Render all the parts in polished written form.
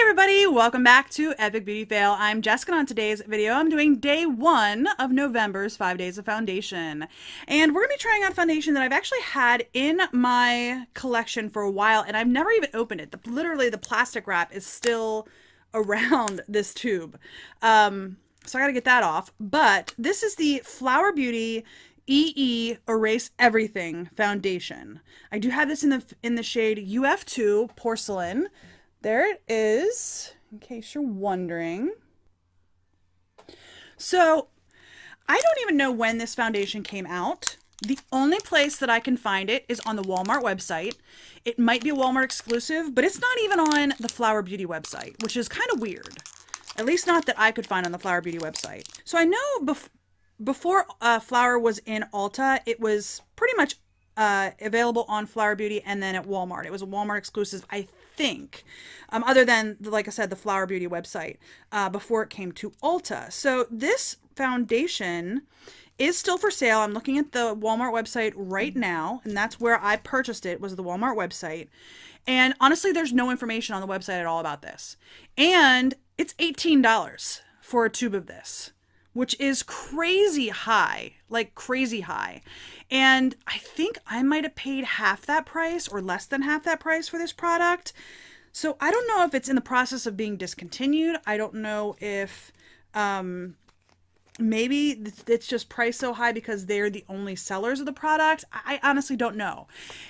Everybody, welcome back to Epic Beauty Fail. I'm Jessica, and on today's video I'm doing day 1 of November's 5 days of foundation. And we're going to be trying out foundation that I've actually had in my collection for a while, and I've never even opened it. Literally the plastic wrap is still around this tube. So I got to get that off. But this is the Flower Beauty EE Erase Everything foundation. I do have this in the shade UF2 Porcelain. There it is, in case you're wondering. So, I don't even know when this foundation came out. The only place that I can find it is on the Walmart website. It might be a Walmart exclusive, but it's not even on the Flower Beauty website, which is kind of weird. At least not that I could find on the Flower Beauty website. So I know before Flower was in Ulta, it was pretty much available on Flower Beauty and then at Walmart. It was a Walmart exclusive, I think, other than, like I said, the Flower Beauty website, before it came to Ulta. So this foundation is still for sale. I'm looking at the Walmart website right now, and that's where I purchased it, was the Walmart website. And honestly, there's no information on the website at all about this. And it's $18 for a tube of this, which is crazy high, like crazy high. And I think I might have paid half that price or less than half that price for this product. So I don't know if it's in the process of being discontinued. I don't know if maybe it's just priced so high because they're the only sellers of the product. I honestly don't know.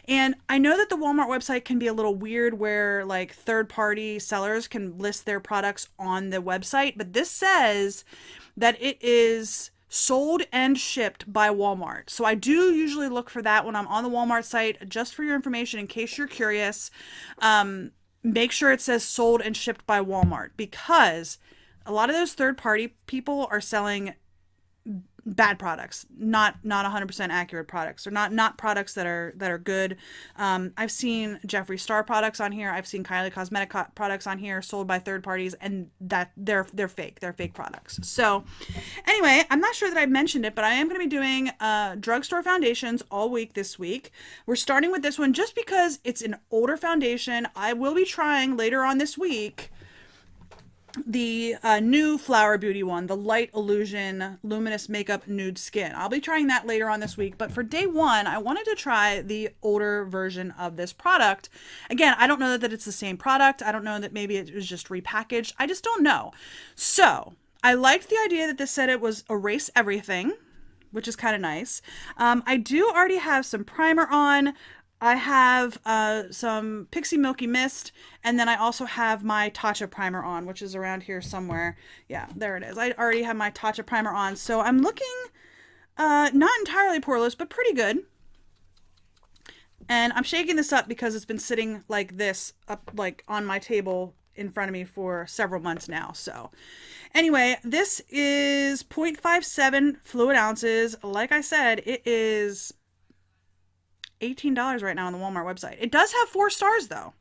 And I know that the Walmart website can be a little weird where like third-party sellers can list their products on the website, but this says that it is sold and shipped by Walmart. So I do usually look for that when I'm on the Walmart site. Just for your information, in case you're curious, make sure it says sold and shipped by Walmart, because a lot of those third-party people are selling bad products, not 100% accurate products, or not products that are good. I've seen Jeffree Star products on here. I've seen Kylie Cosmetic products on here sold by third parties, and that they're fake. They're fake products. So anyway, I'm not sure that I mentioned it, but I am going to be doing drugstore foundations all week this week. We're starting with this one just because it's an older foundation. I will be trying later on this week the new Flower Beauty one, the Light Illusion Luminous Makeup Nude Skin. I'll be trying that later on this week, but for day 1, I wanted to try the older version of this product. Again, I don't know that it's the same product. I don't know that maybe it was just repackaged. I just don't know. So, I liked the idea that this said it was Erase Everything, which is kind of nice. I do already have some primer on. I have some Pixie Milky Mist, and then I also have my Tatcha primer on, which is around here somewhere. Yeah, there it is. I already have my Tatcha primer on, so I'm looking not entirely poreless, but pretty good. And I'm shaking this up because it's been sitting like this, up like on my table in front of me for several months now. So anyway, this is 0.57 fluid ounces. Like I said, it is $18 right now on the Walmart website. It does have 4 stars though.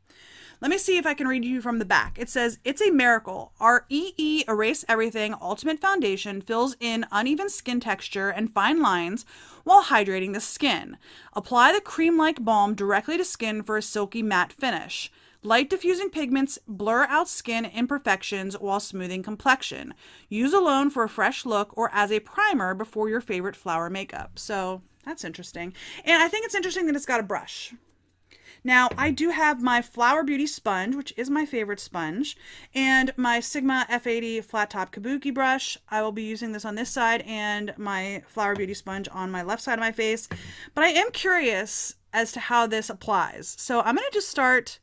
Let me see if I can read you from the back. It says, "It's a miracle. Our EE Erase Everything Ultimate Foundation fills in uneven skin texture and fine lines while hydrating the skin. Apply the cream-like balm directly to skin for a silky matte finish. Light diffusing pigments blur out skin imperfections while smoothing complexion. Use alone for a fresh look or as a primer before your favorite flower makeup." So that's interesting. And I think it's interesting that it's got a brush. Now, I do have my Flower Beauty sponge, which is my favorite sponge, and my Sigma F80 flat top kabuki brush. I will be using this on this side and my Flower Beauty sponge on my left side of my face. But I am curious as to how this applies. So I'm going to just start,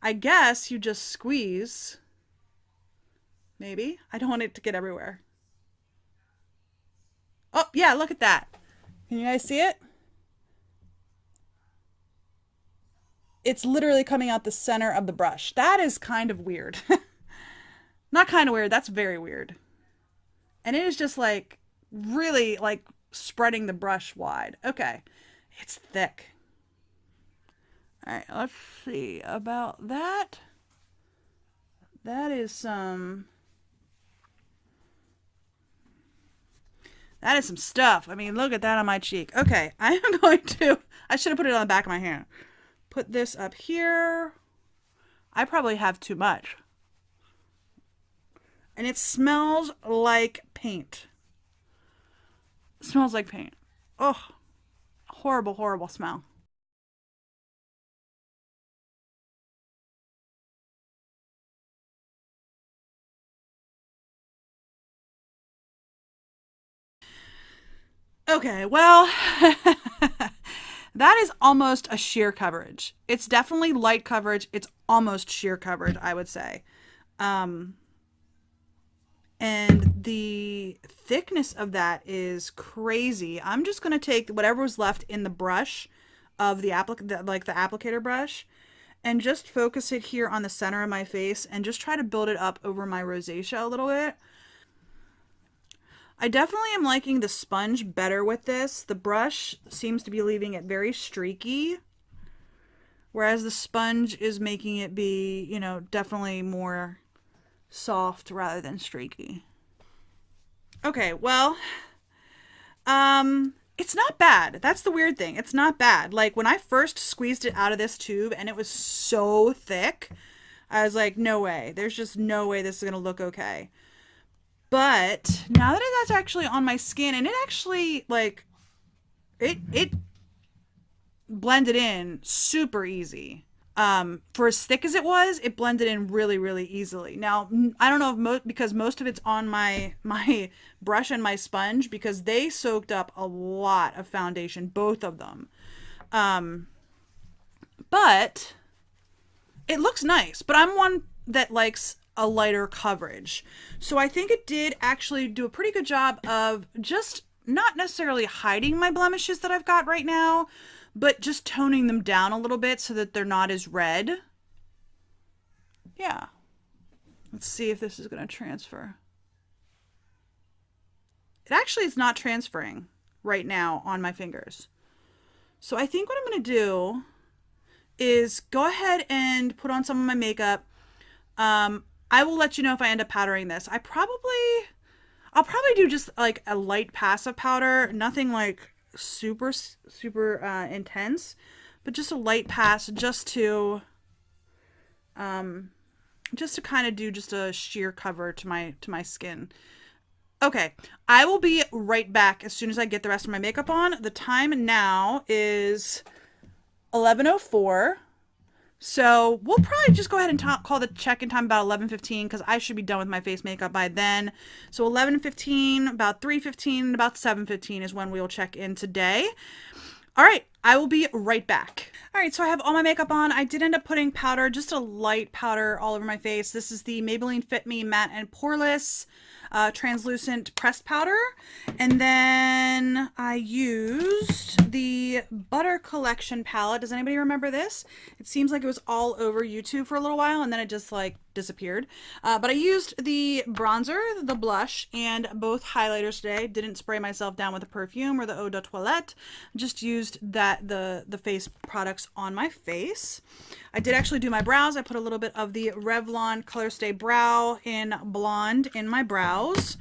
I guess you just squeeze. Maybe. I don't want it to get everywhere. Oh, yeah, look at that. Can you guys see it? It's literally coming out the center of the brush. That is kind of weird. Not kind of weird, that's very weird. And it is just like really like spreading the brush wide. Okay, it's thick. All right, let's see about that. That is some stuff. I mean, look at that on my cheek. Okay, I am going to, I should have put it on the back of my hand. Put this up here. I probably have too much. And it smells like paint. It smells like paint. Oh, horrible, horrible smell. Okay, well, that is almost a sheer coverage. It's definitely light coverage. It's almost sheer coverage, I would say. Um, and the thickness of that is crazy. I'm just gonna take whatever was left in the brush of like the applicator brush, and just focus it here on the center of my face, and just try to build it up over my rosacea a little bit. I definitely am liking the sponge better with this. The brush seems to be leaving it very streaky, whereas the sponge is making it be, you know, definitely more soft rather than streaky. Okay, well, it's not bad. That's the weird thing. It's not bad. Like when I first squeezed it out of this tube and it was so thick, I was like, no way. There's just no way this is going to look okay. But now that that's actually on my skin, and it actually like it blended in super easy. For as thick as it was, it blended in really, really easily. Now, I don't know if because most of it's on my brush and my sponge, because they soaked up a lot of foundation, both of them. But it looks nice. But I'm one that likes a lighter coverage, so I think it did actually do a pretty good job of just not necessarily hiding my blemishes that I've got right now, but just toning them down a little bit so that they're not as red. Yeah. Let's see if this is going to transfer. It actually is not transferring right now on my fingers. So I think what I'm going to do is go ahead and put on some of my makeup. I will let you know if I end up powdering this. I'll probably do just like a light pass of powder, nothing like super intense, but just a light pass, just to kind of do just a sheer cover to my skin. Okay, I will be right back as soon as I get the rest of my makeup on. The time now is 11:04. So we'll probably just go ahead and call the check-in time about 11:15, because I should be done with my face makeup by then. So 11:15, about 3:15, about 7:15 is when we will check in today. All right, I will be right back. All right, so I have all my makeup on. I did end up putting powder, just a light powder all over my face. This is the Maybelline Fit Me Matte and Poreless translucent pressed powder. And then I used the Butter Collection palette. Does anybody remember this? It seems like it was all over YouTube for a little while, and then it just like disappeared. But I used the bronzer, the blush, and both highlighters today. Didn't spray myself down with a perfume or the eau de toilette. Just used the face products on my face. I did actually do my brows. I put a little bit of the Revlon Color Stay Brow in Blonde in my brows.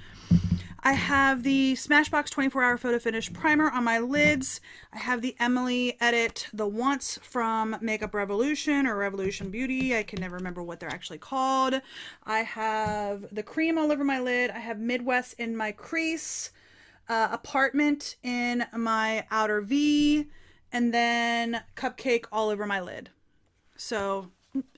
I have the Smashbox 24-Hour Photo Finish Primer on my lids. I have the Emily Edit The Once from Makeup Revolution or Revolution Beauty. I can never remember what they're actually called. I have the cream all over my lid. I have Midwest in my crease, Apartment in my outer V, and then Cupcake all over my lid. So,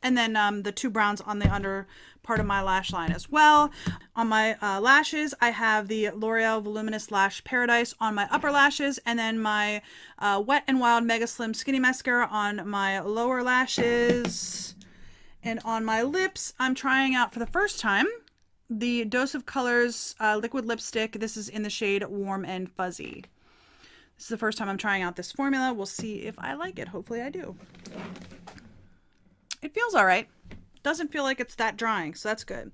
and then the two browns on the under part of my lash line as well. On my lashes, I have the L'Oreal Voluminous Lash Paradise on my upper lashes, and then my Wet n Wild Mega Slim Skinny Mascara on my lower lashes. And on my lips, I'm trying out for the first time the Dose of Colors liquid lipstick. This is in the shade Warm and Fuzzy. This is the first time I'm trying out this formula. We'll see if I like it. Hopefully I do. It feels all right. Doesn't feel like it's that drying, so that's good.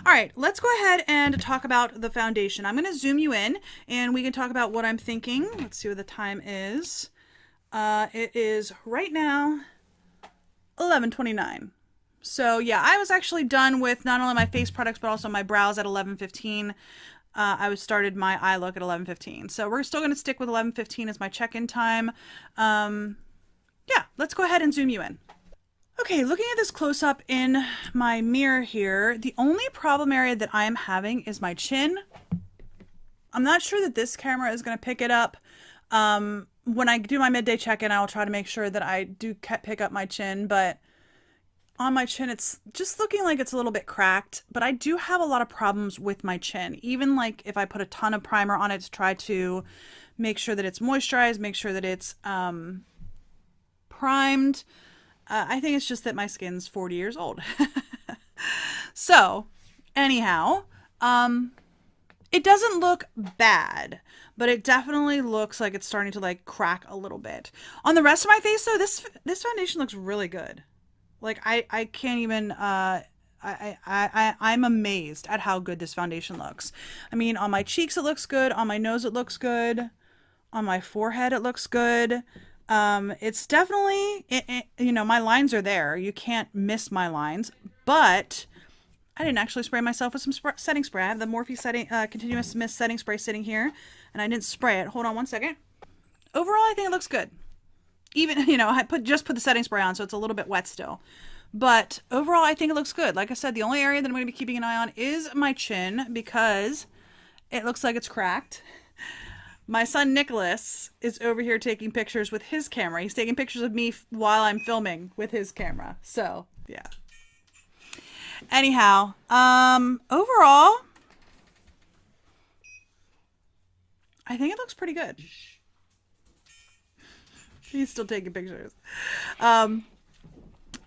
All right, let's go ahead and talk about the foundation. I'm going to zoom you in, and we can talk about what I'm thinking. Let's see what the time is. It is right now 11:29. So yeah, I was actually done with not only my face products, but also my brows at 11:15. I started my eye look at 11:15. So we're still going to stick with 11:15 as my check-in time. Yeah, let's go ahead and zoom you in. Okay, looking at this close up in my mirror here, the only problem area that I am having is my chin. I'm not sure that this camera is going to pick it up. When I do my midday check-in, I will try to make sure that I do pick up my chin, but on my chin, it's just looking like it's a little bit cracked, but I do have a lot of problems with my chin. Even like if I put a ton of primer on it to try to make sure that it's moisturized, make sure that it's primed. I think it's just that my skin's 40 years old. So, anyhow, it doesn't look bad, but it definitely looks like it's starting to like crack a little bit. On the rest of my face though, this foundation looks really good. Like I can't even I'm amazed at how good this foundation looks. I mean, on my cheeks it looks good, on my nose it looks good, on my forehead it looks good. It's definitely you know, my lines are there. You can't miss my lines, but I didn't actually spray myself with some setting spray. I have the Morphe setting continuous mist setting spray sitting here, and I didn't spray it. Hold on one second. Overall, I think it looks good. Even, you know, I just put the setting spray on, so it's a little bit wet still. But overall, I think it looks good. Like I said, the only area that I'm going to be keeping an eye on is my chin because it looks like it's cracked. My son Nicholas is over here taking pictures with his camera. He's taking pictures of me while I'm filming with his camera. So, yeah. Anyhow, overall, I think it looks pretty good. He's still taking pictures.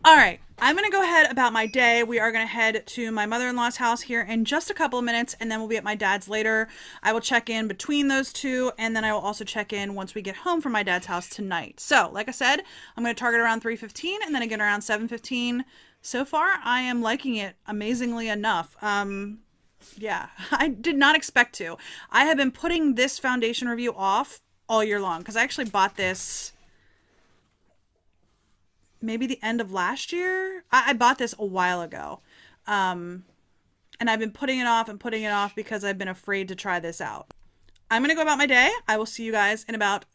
All right, I'm going to go ahead about my day. We are going to head to my mother-in-law's house here in just a couple of minutes, and then we'll be at my dad's later. I will check in between those two, and then I will also check in once we get home from my dad's house tonight. So, like I said, I'm going to target around 3:15, and then again around 7:15. So far, I am liking it amazingly enough. Yeah, I did not expect to. I have been putting this foundation review off all year long, because I actually bought this maybe the end of last year. I bought this a while ago. And I've been putting it off and putting it off because I've been afraid to try this out. I'm going to go about my day. I will see you guys in about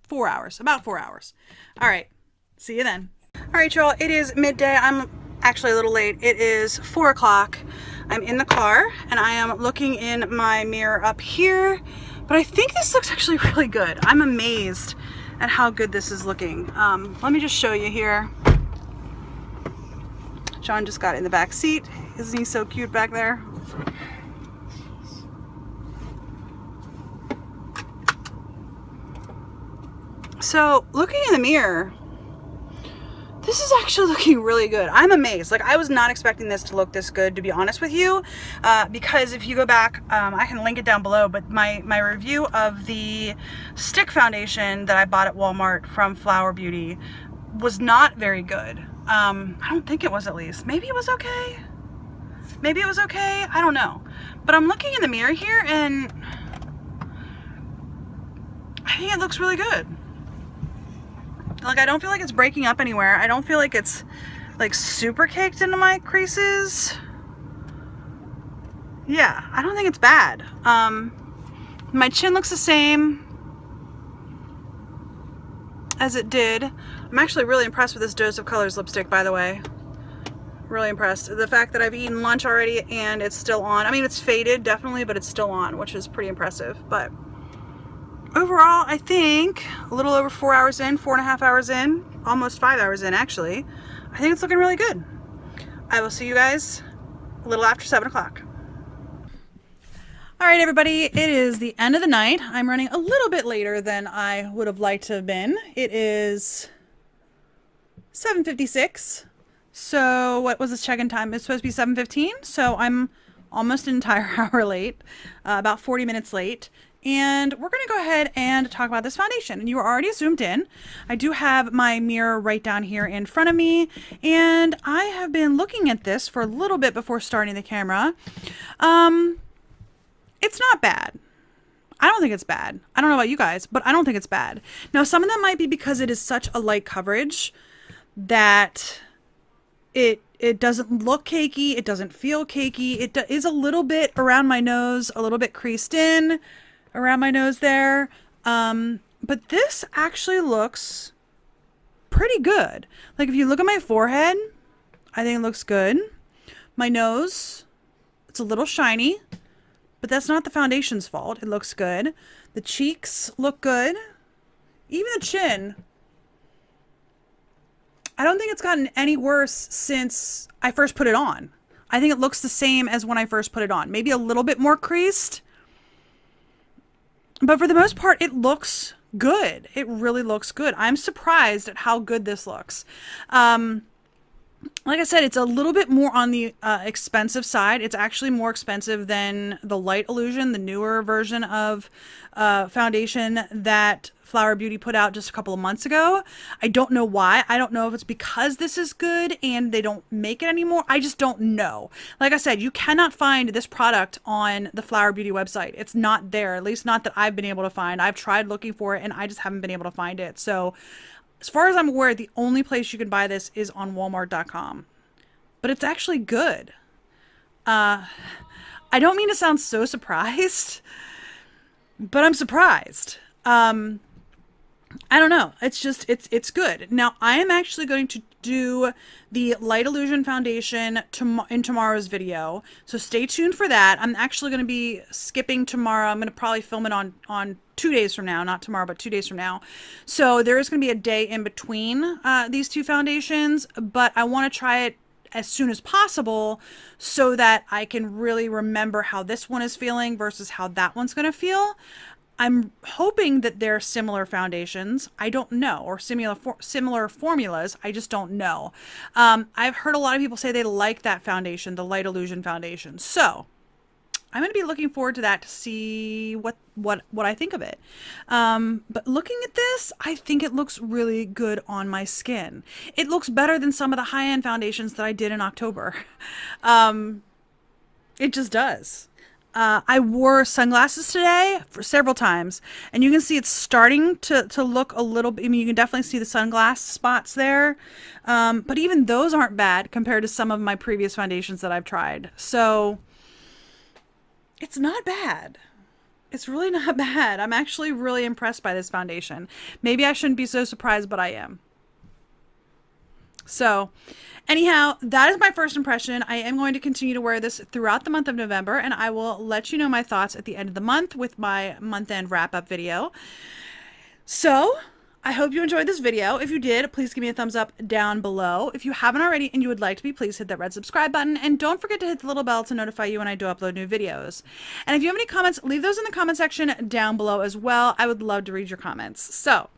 4 hours. About 4 hours. All right. See you then. All right, y'all. It is midday. I'm actually a little late. It is 4 o'clock. I'm in the car and I am looking in my mirror up here. But I think this looks actually really good. I'm amazed at how good this is looking. Let me just show you here. John just got in the back seat. Isn't he so cute back there? So looking in the mirror, this is actually looking really good. I'm amazed. Like, I was not expecting this to look this good, to be honest with you, because if you go back, I can link it down below, but my review of the stick foundation that I bought at Walmart from Flower Beauty was not very good. I don't think it was, at least. Maybe it was okay. Maybe it was okay. I don't know. But I'm looking in the mirror here, and I think it looks really good. Like, I don't feel like it's breaking up anywhere. I don't feel like it's like super caked into my creases. Yeah, I don't think it's bad. My chin looks the same as it did. I'm actually really impressed with this Dose of Colors lipstick, by the way. Really impressed. The fact that I've eaten lunch already and it's still on. I mean, it's faded, definitely, but it's still on, which is pretty impressive. But overall, I think a little over 4 hours in, 4.5 hours in, almost 5 hours in, actually. I think it's looking really good. I will see you guys a little after 7 o'clock. All right, everybody, it is the end of the night. I'm running a little bit later than I would have liked to have been. It is 7:56. So what was this check-in time? It's supposed to be 7:15. So I'm almost an entire hour late, about 40 minutes late. And we're going to go ahead and talk about this foundation. And you are already zoomed in. I do have my mirror right down here in front of me. And I have been looking at this for a little bit before starting the camera. It's not bad. I don't think it's bad. I don't know about you guys, but I don't think it's bad. Now, some of that might be because it is such a light coverage that it doesn't look cakey. It doesn't feel cakey. It is a little bit around my nose, a little bit creased in around my nose there. But this actually looks pretty good. Like if you look at my forehead, I think it looks good. My nose, it's a little shiny, but that's not the foundation's fault. It looks good. The cheeks look good. Even the chin. I don't think it's gotten any worse since I first put it on. I think it looks the same as when I first put it on. Maybe a little bit more creased. But for the most part, it looks good. It really looks good. I'm surprised at how good this looks. Like I said, it's a little bit more on the expensive side. It's actually more expensive than the Light Illusion, the newer version of foundation that Flower Beauty put out just a couple of months ago. I don't know why. I don't know if it's because this is good and they don't make it anymore. I just don't know. Like I said, you cannot find this product on the Flower Beauty website. It's not there, at least not that I've been able to find. I've tried looking for it and I just haven't been able to find it. So as far as I'm aware, the only place you can buy this is on Walmart.com. But it's actually good. I don't mean to sound so surprised, but I'm surprised. I don't know. It's just, it's good. Now, I am actually going to do the Light Illusion foundation in tomorrow's video. So stay tuned for that. I'm actually going to be skipping tomorrow. I'm going to probably film it on 2 days from now, not tomorrow, but 2 days from now. So there is going to be a day in between these two foundations, but I want to try it as soon as possible so that I can really remember how this one is feeling versus how that one's going to feel. I'm hoping that they're similar foundations. I don't know, or similar formulas. I just don't know. I've heard a lot of people say they like that foundation, the Light Illusion foundation. So I'm going to be looking forward to that to see what I think of it. But looking at this, I think it looks really good on my skin. It looks better than some of the high-end foundations that I did in October. It just does. I wore sunglasses today for several times, and you can see it's starting to look a little bit, I mean, you can definitely see the sunglass spots there, but even those aren't bad compared to some of my previous foundations that I've tried. So it's not bad. It's really not bad. I'm actually really impressed by this foundation. Maybe I shouldn't be so surprised, but I am. So anyhow, that is my first impression. I am going to continue to wear this throughout the month of November, and I will let you know my thoughts at the end of the month with my month-end wrap-up video. So I hope you enjoyed this video. If you did, please give me a thumbs up down below. If you haven't already and you would like to be, please hit that red subscribe button, and don't forget to hit the little bell to notify you when I do upload new videos. And if you have any comments, leave those in the comment section down below as well. I would love to read your comments. So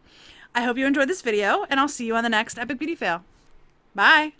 I hope you enjoyed this video, and I'll see you on the next Epic Beauty Fail. Bye.